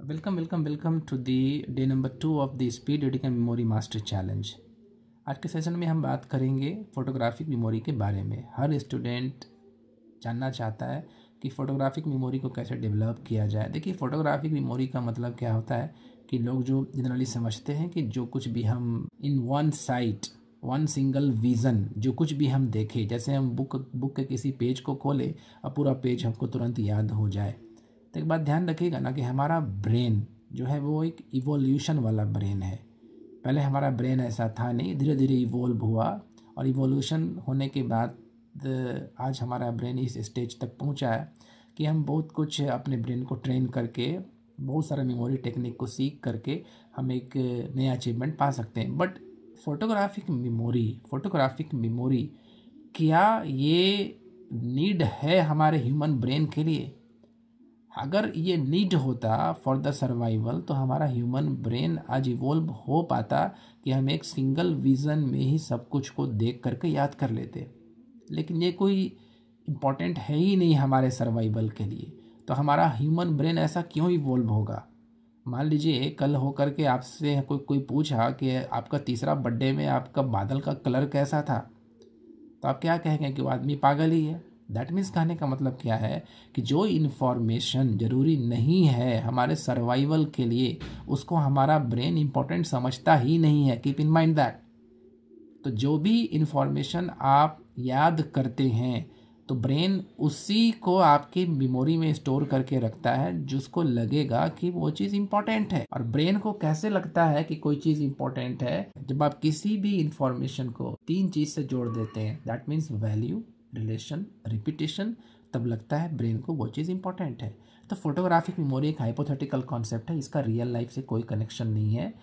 Welcome to the day number 2 of the speed reading and memory master challenge. आज के session में हम बात करेंगे फोटोग्राफिक मेमोरी के बारे में। हर स्टूडेंट जानना चाहता है कि फ़ोटोग्राफिक मेमोरी को कैसे डेवलप किया जाए। देखिए, फ़ोटोग्राफिक मेमोरी का मतलब क्या होता है कि लोग जो जनरली समझते हैं कि जो कुछ भी हम in one site one single vision जो कुछ भी हम देखें, जैसे हम बुक के किसी पेज को खोलें और पूरा पेज हमको तुरंत याद हो जाए। तो एक बात ध्यान रखिएगा ना कि हमारा ब्रेन जो है वो एक इवोल्यूशन वाला ब्रेन है। पहले हमारा ब्रेन ऐसा था नहीं, धीरे धीरे इवोल्व हुआ और इवोल्यूशन होने के बाद आज हमारा ब्रेन इस स्टेज तक पहुंचा है कि हम बहुत कुछ अपने ब्रेन को ट्रेन करके बहुत सारा मेमोरी टेक्निक को सीख करके हम एक नया अचीवमेंट पा सकते हैं। बट फोटोग्राफिक मेमोरी क्या ये नीड है हमारे ह्यूमन ब्रेन के लिए? अगर ये नीड होता फॉर द सर्वाइवल तो हमारा ह्यूमन ब्रेन आज इवोल्व हो पाता कि हम एक सिंगल विज़न में ही सब कुछ को देख करके याद कर लेते। लेकिन ये कोई इम्पोर्टेंट है ही नहीं हमारे सर्वाइवल के लिए। तो हमारा ह्यूमन ब्रेन ऐसा क्यों इवोल्व होगा? मान लीजिए कल होकर के आपसे कोई पूछा कि आपका तीसरा बर्थडे में आपका बादल का कलर कैसा था, तो आप क्या कहेंगे कि वो आदमी पागल ही है। दैट मीन्स कहने का मतलब क्या है कि जो इन्फॉर्मेशन ज़रूरी नहीं है हमारे सर्वाइवल के लिए, उसको हमारा ब्रेन इंपॉर्टेंट समझता ही नहीं है। Keep in mind that. तो जो भी इन्फॉर्मेशन आप याद करते हैं तो ब्रेन उसी को आपकी मेमोरी में स्टोर करके रखता है जिसको लगेगा कि वो चीज़ इंपॉर्टेंट है। और ब्रेन को कैसे लगता है कि कोई चीज़ इंपॉर्टेंट है? जब आप किसी भी इंफॉर्मेशन को 3 चीज़ से जोड़ देते हैं, that means value, relation, repetition, तब लगता है ब्रेन को वो चीज़ इंपॉर्टेंट है। तो फोटोग्राफिक मेमोरी एक हाइपोथेटिकल कॉन्सेप्ट है, इसका रियल लाइफ से कोई कनेक्शन नहीं है।